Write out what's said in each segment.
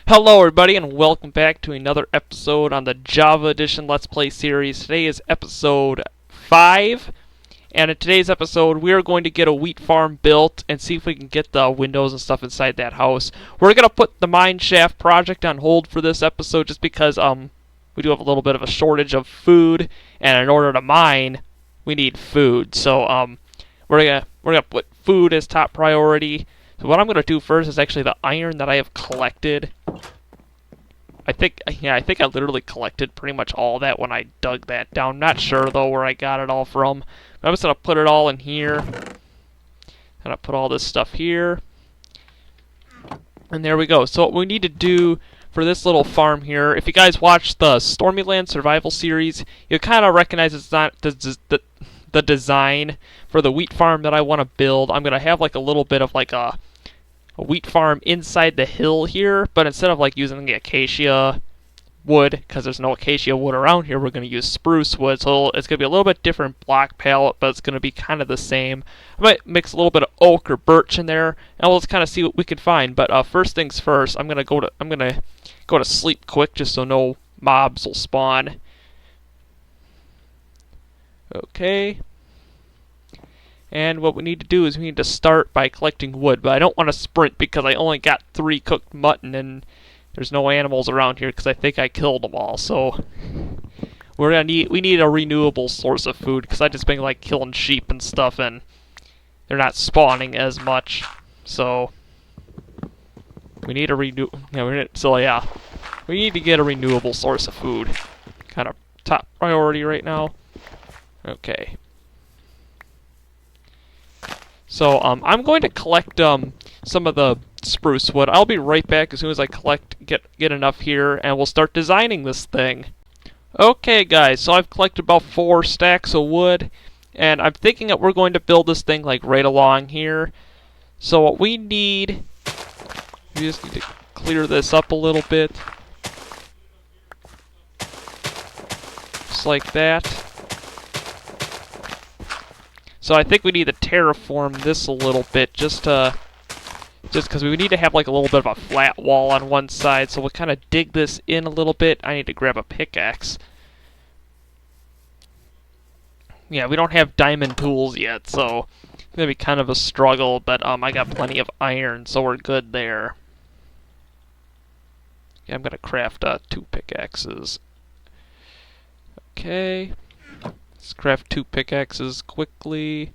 Hello everybody and welcome back to another episode on the Java Edition Let's Play series. Today is episode 5, and in today's episode we are going to get a wheat farm built and see if we can get the windows and stuff inside that house. We're going to put the mine shaft project on hold for this episode just because we do have a little bit of a shortage of food, and in order to mine we need food. So we're gonna put food as top priority. So what I'm going to do first is actually the iron that I have collected. I think I literally collected pretty much all that when I dug that down. Not sure, though, where I got it all from. But I'm just going to put it all in here. And I put all this stuff here. And there we go. So what we need to do for this little farm here, if you guys watch the Stormyland Survival series, you kind of recognize it's not the design for the wheat farm that I want to build. I'm going to have like a little bit of like a wheat farm inside the hill here, but instead of like using the acacia wood, because there's no acacia wood around here, we're going to use spruce wood. So it's going to be a little bit different block palette, but it's going to be kind of the same. I might mix a little bit of oak or birch in there, and we'll just kind of see what we can find. But first things first, I'm going to go to sleep quick just so no mobs will spawn. Okay. And what we need to do is we need to start by collecting wood, but I don't want to sprint because I only got 3 cooked mutton and there's no animals around here because I think I killed them all. So we need a renewable source of food because I just been like killing sheep and stuff and they're not spawning as much. So we need a we need to get a renewable source of food. Kind of top priority right now. Okay. So I'm going to collect some of the spruce wood. I'll be right back as soon as I get enough here, and we'll start designing this thing. Okay, guys, so I've collected about 4 stacks of wood, and I'm thinking that we're going to build this thing like right along here. So what we just need to clear this up a little bit, just like that. So I think we need to terraform this a little bit just because we need to have like a little bit of a flat wall on one side. So we'll kind of dig this in a little bit. I need to grab a pickaxe. Yeah, we don't have diamond tools yet, so it's gonna be kind of a struggle. But I got plenty of iron, so we're good there. Yeah, I'm gonna craft 2 pickaxes. Okay. Let's craft 2 pickaxes quickly.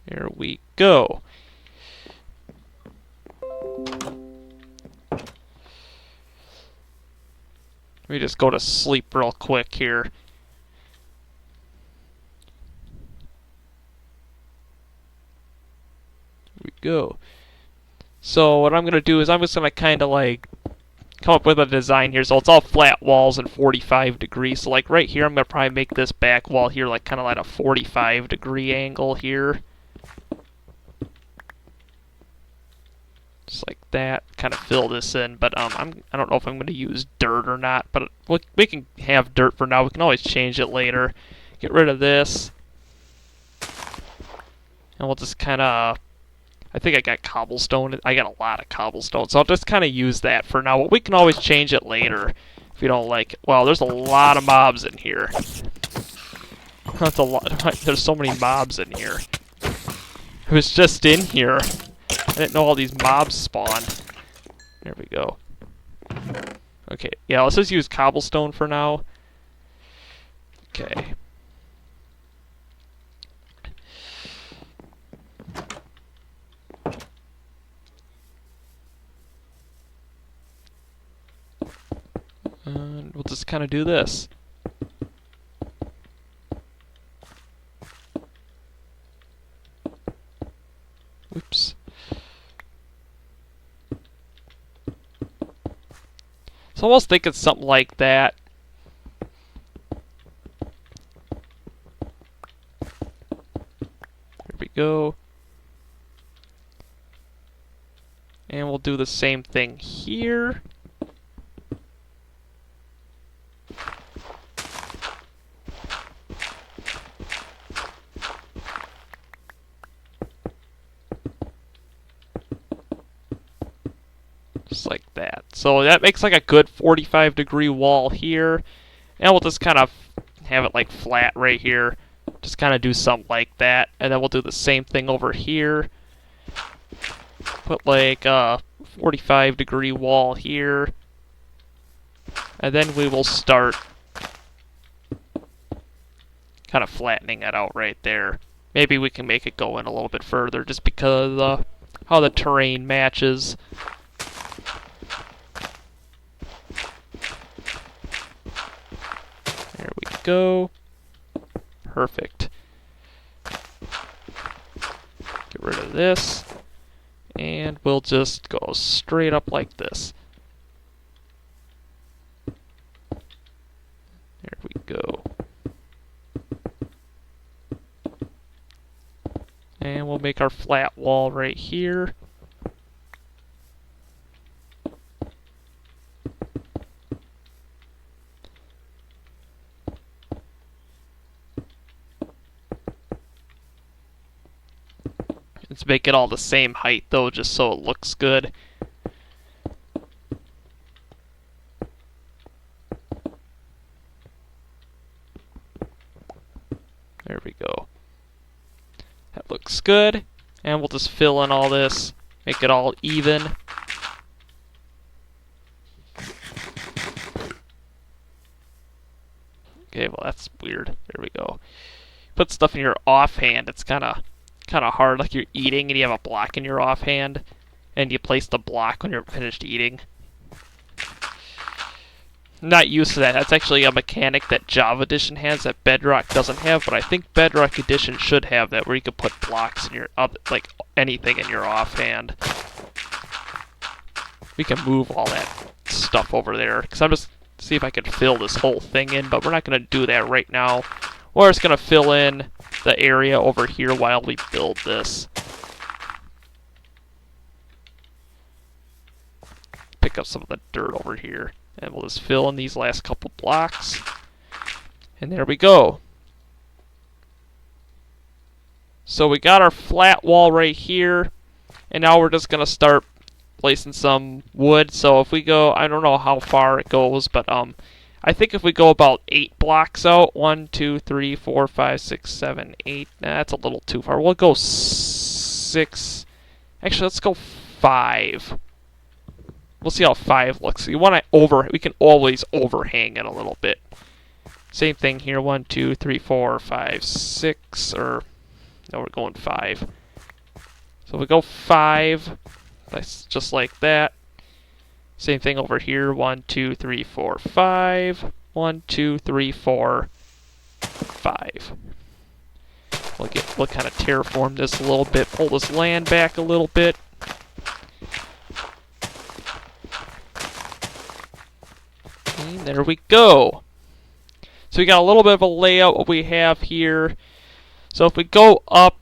Here we go. Let me just go to sleep real quick here. Here we go. So what I'm going to do is I'm just going to kind of like come up with a design here. So it's all flat walls and 45 degrees. So like right here, I'm going to probably make this back wall here like kind of like a 45 degree angle here. Just like that. Kind of fill this in. But I don't know if I'm going to use dirt or not. But we can have dirt for now. We can always change it later. Get rid of this. And we'll just kind of... I think I got cobblestone. I got a lot of cobblestone, so I'll just kind of use that for now. But we can always change it later if you don't like it. Well, there's a lot of mobs in here. That's a lot. There's so many mobs in here. I was just in here. I didn't know all these mobs spawned. There we go. Okay, yeah, let's just use cobblestone for now. Okay. And we'll just kind of do this. Oops. So I was thinking something like that. Here we go. And we'll do the same thing here. Just like that. So that makes like a good 45-degree wall here. And we'll just kind of have it like flat right here. Just kind of do something like that. And then we'll do the same thing over here. Put like a 45-degree wall here. And then we will start kind of flattening it out right there. Maybe we can make it go in a little bit further just because how the terrain matches. There we go. Perfect. Get rid of this. And we'll just go straight up like this. There we go. And we'll make our flat wall right here. Let's make it all the same height though, just so it looks good. There we go. That looks good. And we'll just fill in all this, make it all even. Okay, well that's weird. There we go. Put stuff in your offhand, it's kind of hard, like you're eating and you have a block in your offhand, and you place the block when you're finished eating. I'm not used to that. That's actually a mechanic that Java Edition has that Bedrock doesn't have, but I think Bedrock Edition should have that, where you can put blocks in your like anything in your offhand. We can move all that stuff over there, because I'm just see if I can fill this whole thing in, but we're not going to do that right now. We're just going to fill in the area over here while we build this. Pick up some of the dirt over here, and we'll just fill in these last couple blocks. And there we go. So we got our flat wall right here, and now we're just going to start placing some wood. So if we go, I don't know how far it goes, but I think if we go about 8 blocks out, 1, 2, 3, 4, 5, 6, 7, 8, that's a little too far. We'll go 6. Actually, let's go 5. We'll see how 5 looks. You want to we can always overhang it a little bit. Same thing here, 1, 2, 3, 4, 5, 6, or no, we're going 5. So we go 5. That's just like that. Same thing over here. 1, 2, 3, 4, 5. 1, 2, 3, 4, 5. We'll kind of terraform this a little bit. Pull this land back a little bit. And there we go. So we got a little bit of a layout what we have here. So if we go up,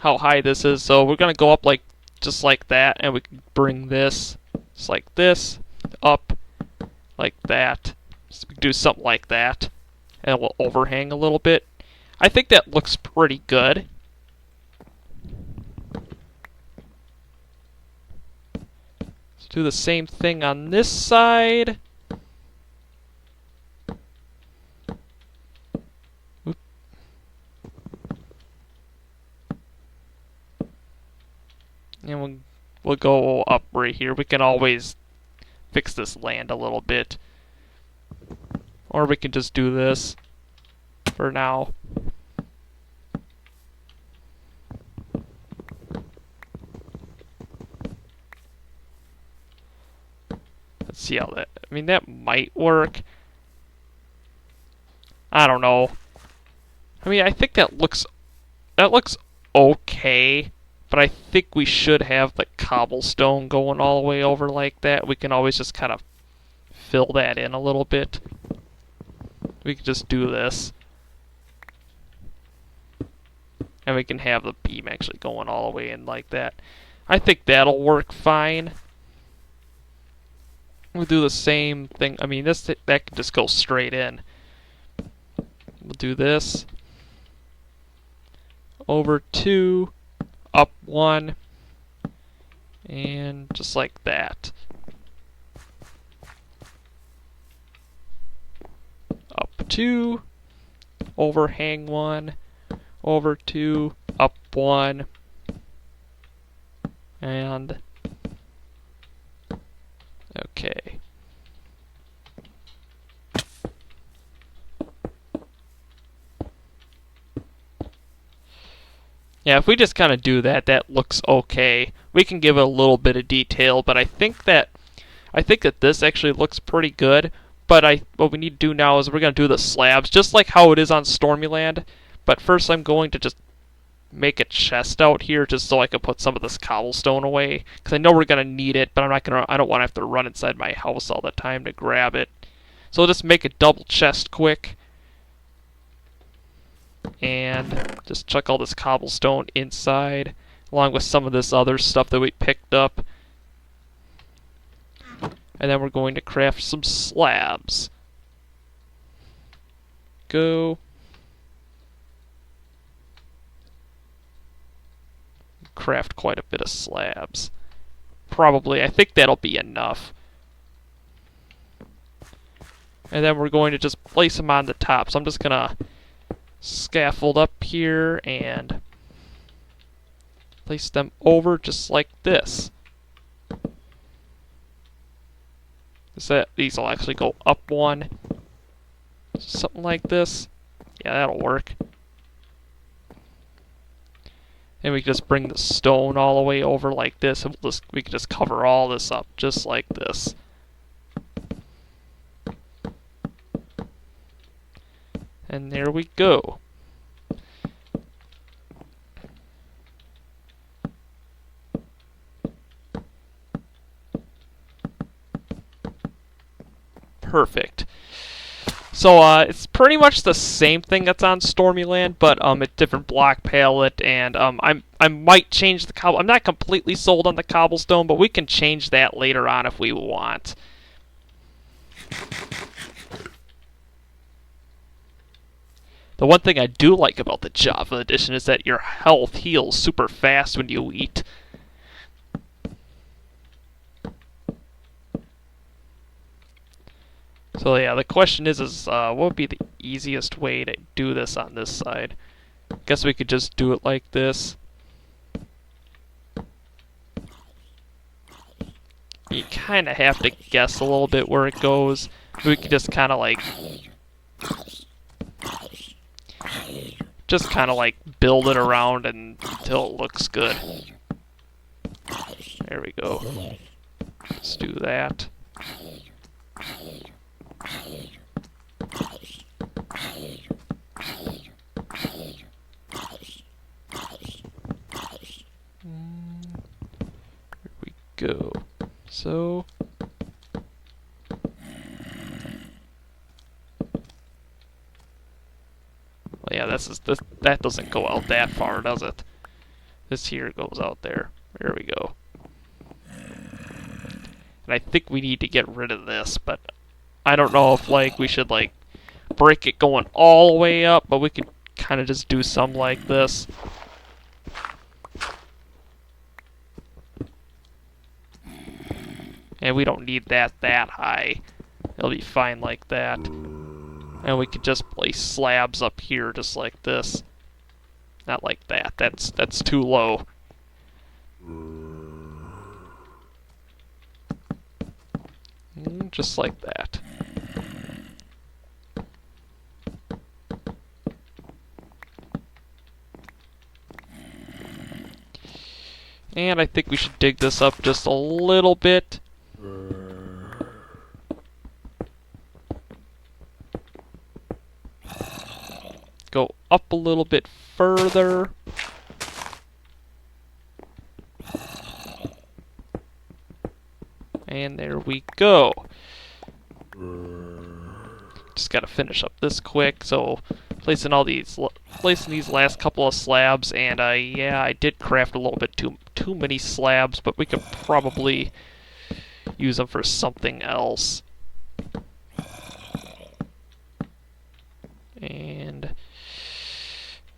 how high this is. So we're gonna go up like just like that, and we can bring this. Just like this, up, like that. So we can do something like that, and we'll overhang a little bit. I think that looks pretty good. Let's do the same thing on this side. Oop. And we'll go up right here. We can always fix this land a little bit. Or we can just do this for now. Let's see how that, I mean, that might work. I don't know. I mean, I think that looks okay. But I think we should have the cobblestone going all the way over like that. We can always just kind of fill that in a little bit. We can just do this. And we can have the beam actually going all the way in like that. I think that'll work fine. We'll do the same thing. I mean, that can just go straight in. We'll do this. Over 2. Up 1, and just like that. 2, overhang 1, over 2, up 1, and okay. Yeah, if we just kind of do that, that looks okay. We can give it a little bit of detail, but I think that this actually looks pretty good. But what we need to do now is we're going to do the slabs, just like how it is on Stormyland. But first I'm going to just make a chest out here just so I can put some of this cobblestone away. Because I know we're going to need it, but I don't want to have to run inside my house all the time to grab it. So I'll just make a double chest quick. And just chuck all this cobblestone inside, along with some of this other stuff that we picked up. And then we're going to craft some slabs. Go. Craft quite a bit of slabs. Probably, I think that'll be enough. And then we're going to just place them on the top. So I'm just gonna scaffold up here and place them over just like this. These will actually go up 1. Something like this. Yeah, that'll work. And we can just bring the stone all the way over like this, and we can just cover all this up just like this. And there we go. Perfect. So it's pretty much the same thing that's on Stormyland, but a different block palette, and I might change the cobble. I'm not completely sold on the cobblestone, but we can change that later on if we want. The one thing I do like about the Java edition is that your health heals super fast when you eat. So yeah, the question is what would be the easiest way to do this on this side? Guess we could just do it like this. You kind of have to guess a little bit where it goes. We could just kind of like build it around until it looks good. There we go. Let's do that. Here we go. So well, yeah, that doesn't go out that far, does it? This here goes out there. There we go. And I think we need to get rid of this, but I don't know if we should break it going all the way up, but we could kind of just do some like this. And we don't need that high. It'll be fine like that. And we could just place slabs up here just like this. Not like that. That's too low. Just like that. And I think we should dig this up just a little bit. Go up a little bit further. And there we go. Just gotta finish up this quick. So placing these last couple of slabs, and yeah, I did craft a little bit too many slabs, but we could probably use them for something else. And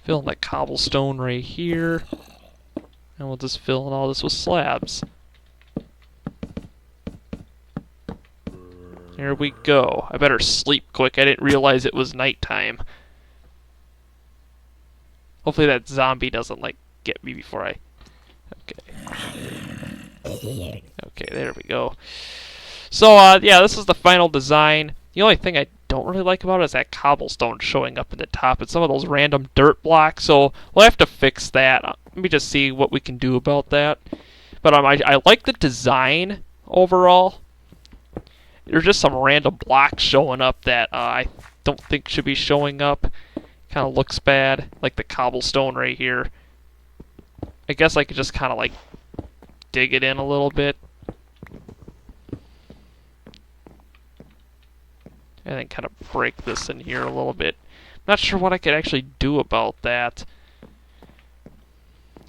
fill in that cobblestone right here, and we'll just fill in all this with slabs. Here we go. I better sleep quick. I didn't realize it was nighttime. Hopefully that zombie doesn't, like, get me before I... Okay. Okay, there we go. So, yeah, this is the final design. The only thing I don't really like about it is that cobblestone showing up at the top and some of those random dirt blocks, so we'll have to fix that. Let me just see what we can do about that. But I like the design overall. There's just some random blocks showing up that I don't think should be showing up. Kind of looks bad, like the cobblestone right here. I guess I could just kind of like dig it in a little bit. And then kind of break this in here a little bit. Not sure what I could actually do about that.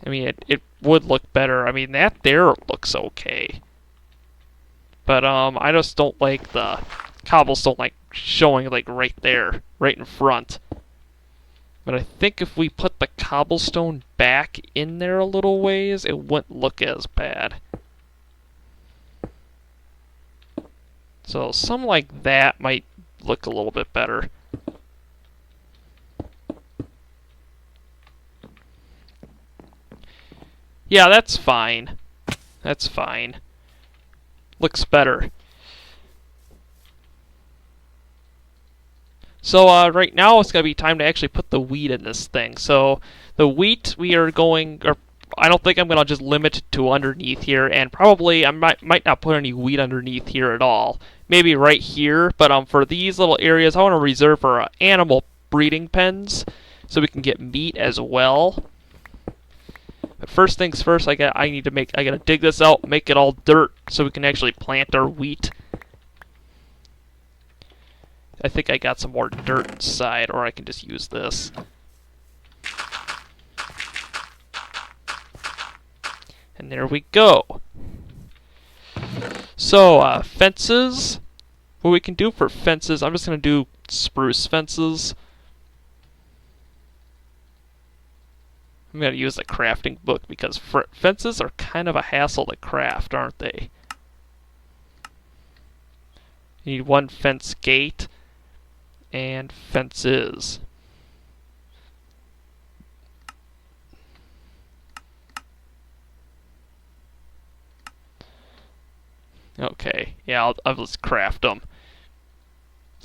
I mean, it would look better. I mean, that there looks okay. But I just don't like the cobblestone like showing like right there, right in front. But I think if we put the cobblestone back in there a little ways, it wouldn't look as bad. So something like that might look a little bit better. Yeah, that's fine. That's fine. Looks better. So right now it's going to be time to actually put the wheat in this thing. So the wheat we are going, or I don't think I'm going to just limit it to underneath here, and probably I might not put any wheat underneath here at all. Maybe right here, but for these little areas I want to reserve for animal breeding pens so we can get meat as well. But first things first, I gotta dig this out, make it all dirt so we can actually plant our wheat. I think I got some more dirt inside, or I can just use this. And there we go. So, fences. What we can do for fences, I'm just going to do spruce fences. I'm going to use the crafting book because fences are kind of a hassle to craft, aren't they? You need one fence gate and fences. Okay, yeah, I'll just craft them.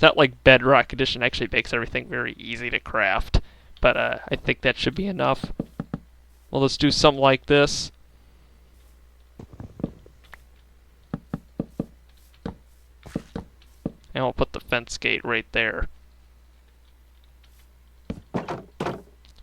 That like Bedrock Edition actually makes everything very easy to craft, but I think that should be enough. We'll just do something like this. And we'll put the fence gate right there.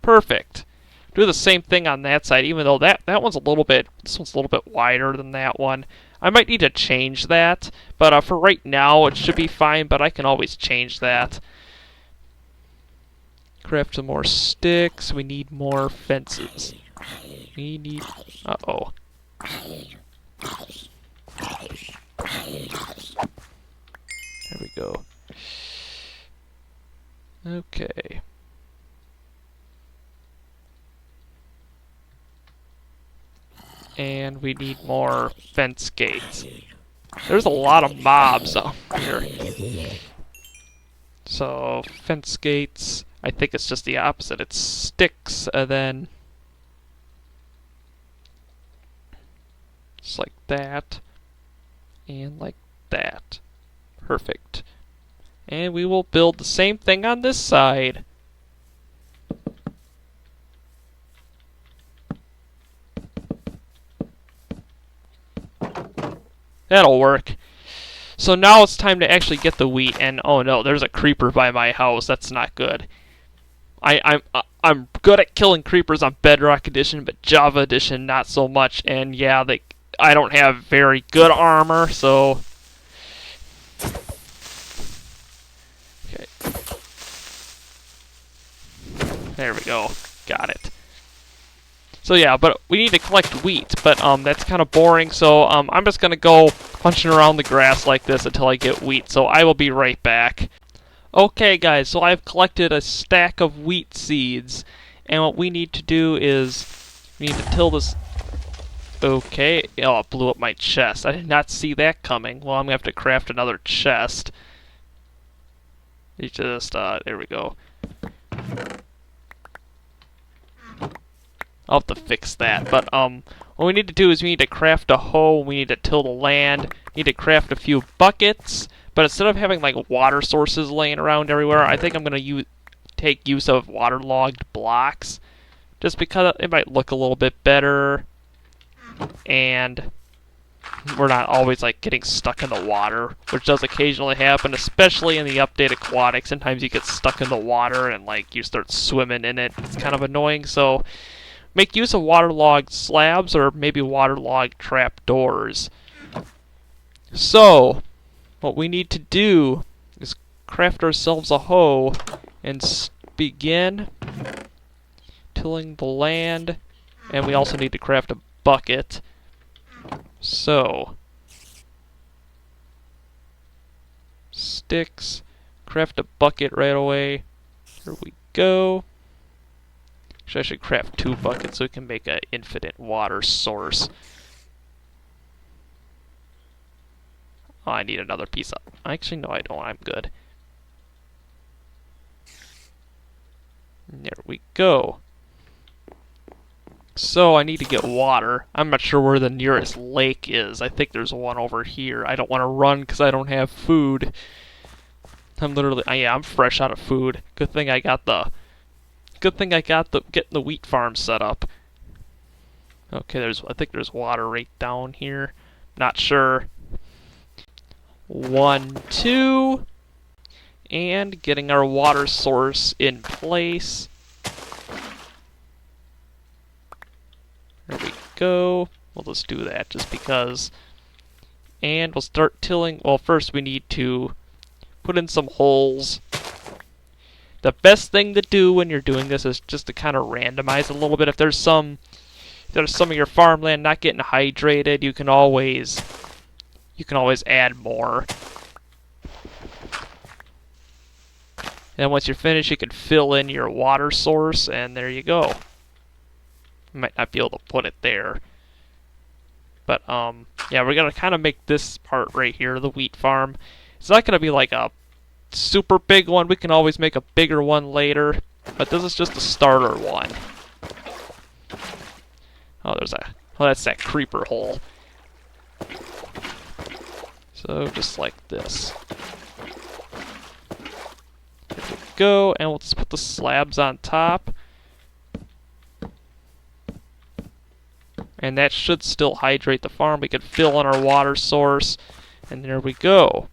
Perfect. Do the same thing on that side, even though that one's a little bit, this one's a little bit wider than that one. I might need to change that, but for right now it should be fine, but I can always change that. Craft some more sticks. We need more fences. We need... Uh-oh. There we go. Okay. And we need more fence gates. There's a lot of mobs out here. So, fence gates, I think it's just the opposite. It's sticks, and then... just like that. And like that. Perfect. And we will build the same thing on this side. That'll work. So now it's time to actually get the wheat, and oh no, there's a creeper by my house. That's not good. I'm good at killing creepers on Bedrock Edition, but Java Edition not so much. And yeah, I don't have very good armor, so okay. There we go. Got it. So yeah, but we need to collect wheat, but that's kind of boring, so I'm just going to go punching around the grass like this until I get wheat, so I will be right back. Okay guys, so I've collected a stack of wheat seeds, and what we need to do is we need to till this Okay. Oh, it blew up my chest. I did not see that coming. Well, I'm gonna have to craft another chest. You just, there we go. I'll have to fix that. But, what we need to do is we need to craft a hoe, we need to till the land, we need to craft a few buckets, but instead of having, like, water sources laying around everywhere, I think I'm gonna take use of waterlogged blocks, just because it might look a little bit better, and we're not always, like, getting stuck in the water, which does occasionally happen, especially in the update Aquatic. Sometimes you get stuck in the water and, like, you start swimming in it. It's kind of annoying, so make use of waterlogged slabs or maybe waterlogged trapdoors. So, what we need to do is craft ourselves a hoe and begin tilling the land, and we also need to craft a bucket. So, sticks, craft a bucket right away. Here we go. Actually, I should craft 2 buckets so we can make an infinite water source. Oh, I need another piece of... Actually, no, I don't. I'm good. There we go. So, I need to get water. I'm not sure where the nearest lake is. I think there's one over here. I don't want to run because I don't have food. I'm literally... yeah, I'm fresh out of food. Good thing I got the... getting the wheat farm set up. Okay, I think there's water right down here. Not sure. 1, 2, and getting our water source in place. There we go. We'll just do that just because. And we'll start tilling. Well, first we need to put in some holes. The best thing to do when you're doing this is just to kind of randomize a little bit. If there's some of your farmland not getting hydrated, you can always add more. And once you're finished, you can fill in your water source, and there you go. You might not be able to put it there. But, yeah, we're going to kind of make this part right here, the wheat farm. It's not going to be like a super big one. We can always make a bigger one later. But this is just a starter one. Oh, that's that creeper hole. So, just like this. There we go, and we'll just put the slabs on top. And that should still hydrate the farm. We can fill in our water source, and there we go.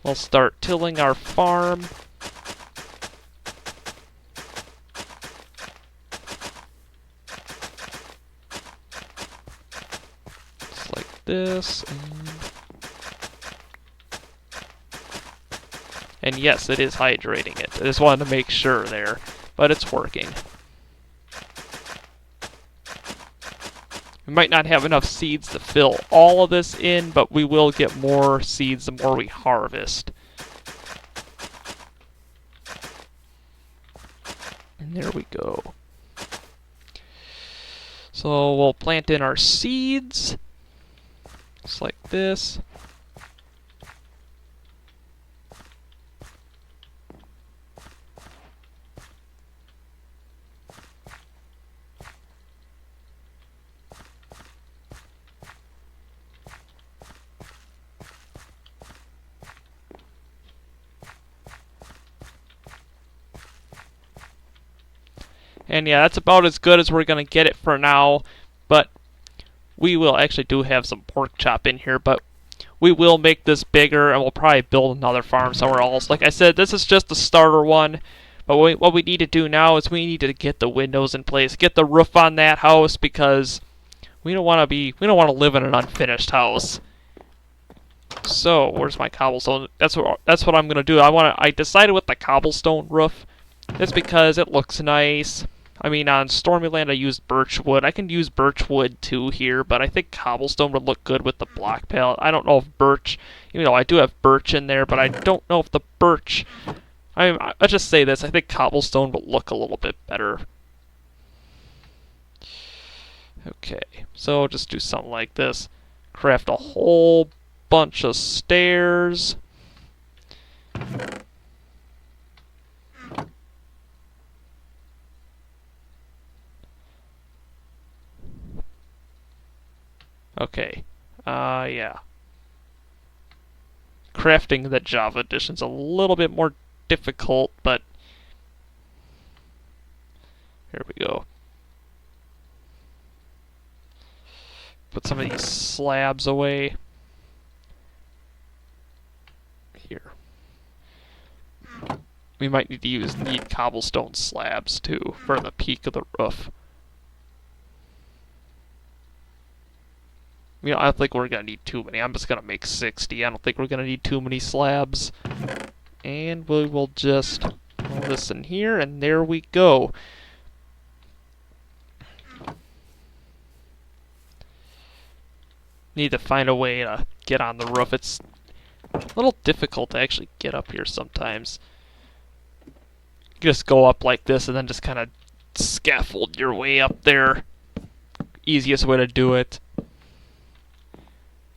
We'll start tilling our farm. Just like this, and yes, it is hydrating it. I just wanted to make sure there, but it's working. We might not have enough seeds to fill all of this in, but we will get more seeds the more we harvest. And there we go. So we'll plant in our seeds, just like this. And yeah, that's about as good as we're going to get it for now. But we will actually do have some pork chop in here. But we will make this bigger, and we'll probably build another farm somewhere else. Like I said, this is just the starter one. But what we need to do now is we need to get the windows in place, get the roof on that house, because we don't want to live in an unfinished house. So where's my cobblestone? That's what I'm going to do. I decided with the cobblestone roof. That's because it looks nice. I mean, on Stormyland I used birch wood. I can use birch wood too here, but I think cobblestone would look good with the block palette. I don't know if birch, even though I do have birch in there, but I don't know if the birch... I'll just say this, I think cobblestone would look a little bit better. Okay, so just do something like this. Craft a whole bunch of stairs. Okay, yeah. Crafting the Java edition's a little bit more difficult, but here we go. Put some of these slabs away. Here. We might need to need cobblestone slabs too for the peak of the roof. I don't think we're gonna need too many. I'm just gonna make 60. I don't think we're gonna need too many slabs. And we will just roll this in here, and there we go. Need to find a way to get on the roof. It's a little difficult to actually get up here sometimes. You just go up like this and then just kind of scaffold your way up there. Easiest way to do it.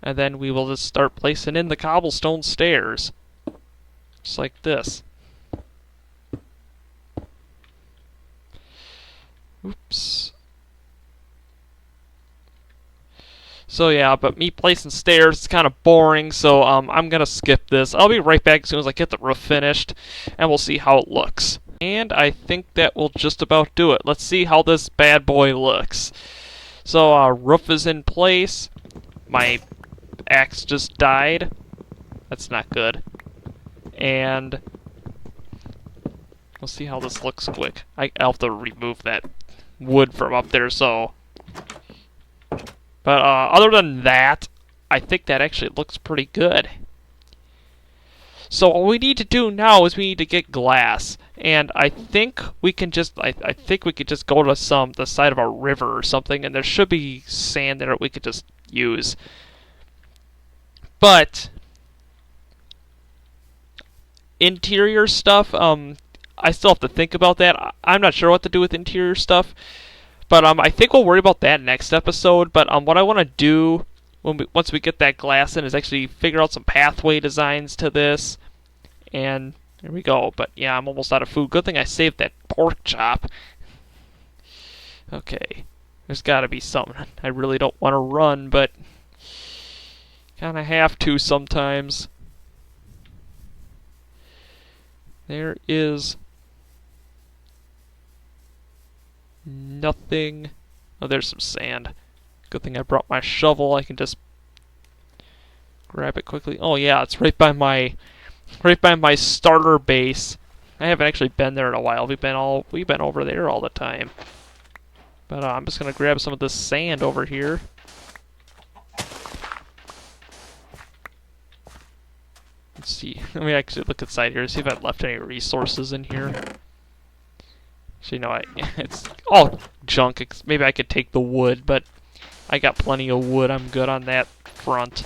And then we will just start placing in the cobblestone stairs. Just like this. Oops. So yeah, but me placing stairs is kind of boring, so I'm going to skip this. I'll be right back as soon as I get the roof finished, and we'll see how it looks. And I think that will just about do it. Let's see how this bad boy looks. So, roof is in place. My axe just died. That's not good. And we'll see how this looks quick. I'll have to remove that wood from up there, so... But other than that, I think that actually looks pretty good. So all we need to do now is we need to get glass, and I think we can just I think we could just go to the side of a river or something, and there should be sand there that we could just use. But interior stuff, I still have to think about that. I'm not sure what to do with interior stuff. But I think we'll worry about that next episode. But what I want to do once we get that glass in is actually figure out some pathway designs to this. And there we go. But yeah, I'm almost out of food. Good thing I saved that pork chop. Okay, there's got to be something. I really don't want to run, but kind of have to sometimes. There is nothing. Oh, there's some sand. Good thing I brought my shovel. I can just grab it quickly. Oh yeah, it's right by my starter base. I haven't actually been there in a while. We've been over there all the time. But I'm just gonna grab some of this sand over here. Let's see. Let me actually look inside here, see if I've left any resources in here. So, you know, it's all junk. Maybe I could take the wood, but I got plenty of wood. I'm good on that front.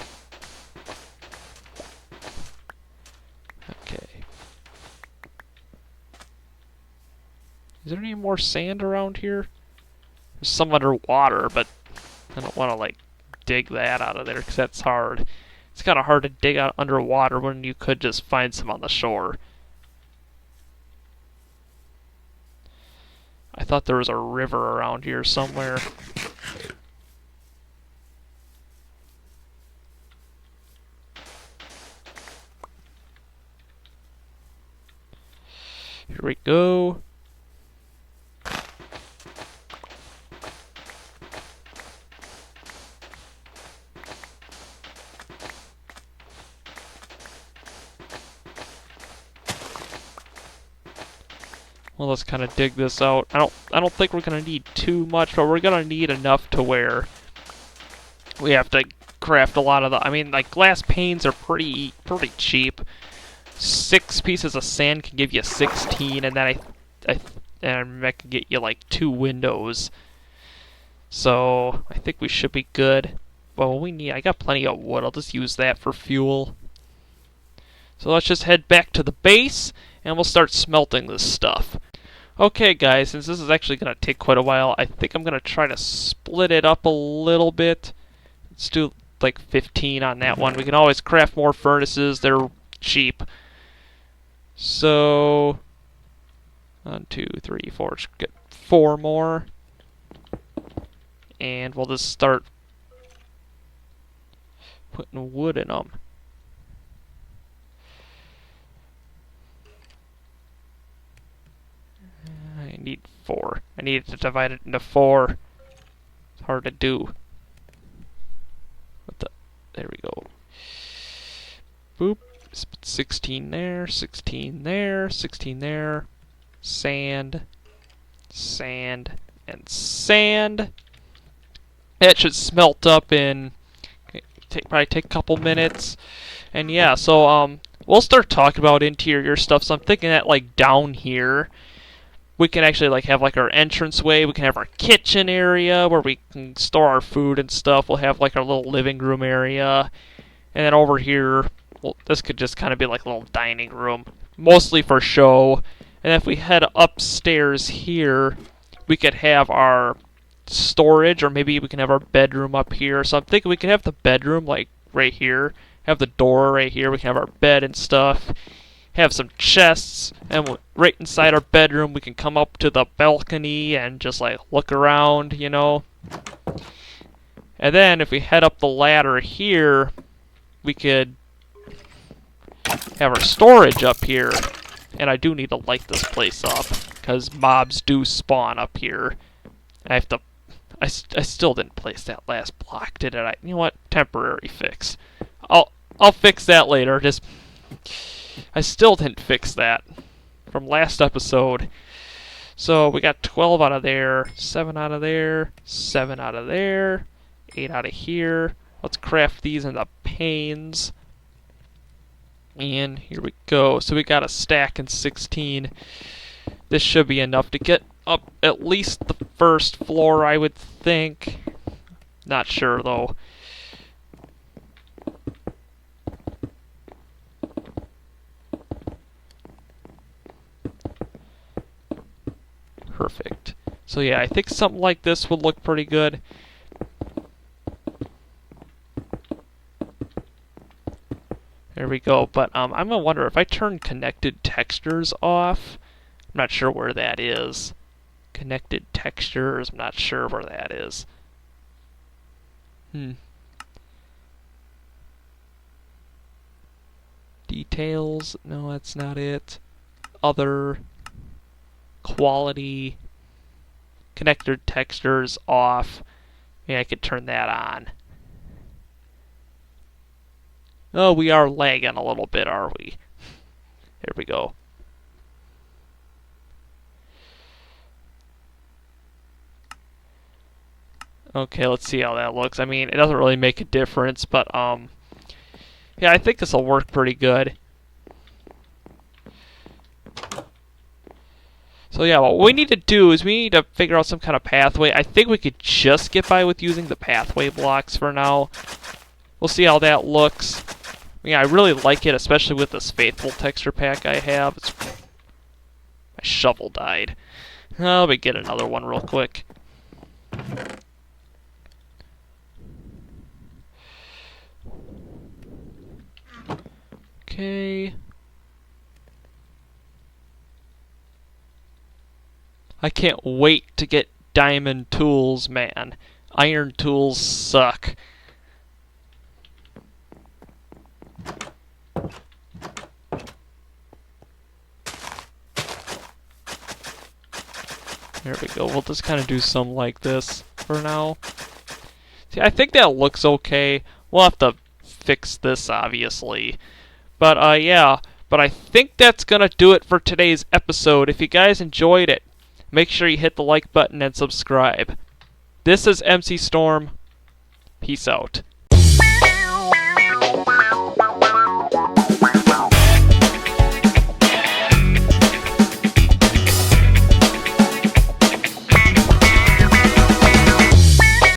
Okay. Is there any more sand around here? There's some underwater, but I don't want to, like, dig that out of there, because that's hard. It's kind of hard to dig out underwater when you could just find some on the shore. I thought there was a river around here somewhere. Here we go. Well, let's kind of dig this out. I don't think we're gonna need too much, but we're gonna need enough to where we have to craft a lot of the. I mean, like glass panes are pretty cheap. 6 pieces of sand can give you 16, and then and that can get you like 2 windows. So I think we should be good. Well, I got plenty of wood. I'll just use that for fuel. So let's just head back to the base, and we'll start smelting this stuff. Okay, guys, since this is actually going to take quite a while, I think I'm going to try to split it up a little bit. Let's do like 15 on that one. We can always craft more furnaces. They're cheap. So, 1, 2, 3, 4. Let's get 4 more. And we'll just start putting wood in them. I need 4. I need to divide it into 4. It's hard to do. There we go. Boop. 16 there, 16 there, 16 there. Sand, sand, and sand. That should smelt up in probably take a couple minutes. And yeah, so we'll start talking about interior stuff. So I'm thinking that like down here we can actually like have like our entranceway. We can have our kitchen area where we can store our food and stuff. We'll have like our little living room area. And then over here, well, this could just kind of be like a little dining room, mostly for show. And if we head upstairs here, we could have our storage, or maybe we can have our bedroom up here. So I'm thinking we could have the bedroom like right here, have the door right here. We can have our bed and stuff, have some chests, and right inside our bedroom we can come up to the balcony and just like look around, you know. And then if we head up the ladder here, we could have our storage up here. And I do need to light this place up, because mobs do spawn up here. I have to... I still didn't place that last block, did I? You know what? Temporary fix. I'll fix that later. Just... I still didn't fix that from last episode. So we got 12 out of there, 7 out of there, 7 out of there, 8 out of here. Let's craft these into panes. And here we go. So we got a stack in 16. This should be enough to get up at least the first floor, I would think. Not sure, though. Perfect. So yeah, I think something like this would look pretty good. There we go, but I'm gonna wonder if I turn connected textures off. I'm not sure where that is. Connected textures, I'm not sure where that is. Details, no, that's not it. Other, quality, connected textures off. Maybe I could turn that on. Oh, we are lagging a little bit, are we? Here we go. Okay, let's see how that looks. I mean, it doesn't really make a difference, but yeah, I think this will work pretty good. So yeah, what we need to do is we need to figure out some kind of pathway. I think we could just get by with using the pathway blocks for now. We'll see how that looks. Yeah, I really like it, especially with this Faithful texture pack I have. My shovel died. Let me get another one real quick. Okay. I can't wait to get diamond tools, man. Iron tools suck. There we go. We'll just kind of do some like this for now. See, I think that looks okay. We'll have to fix this, obviously. But, yeah. But I think that's going to do it for today's episode. If you guys enjoyed it, make sure you hit the like button and subscribe. This is MC Storm. Peace out.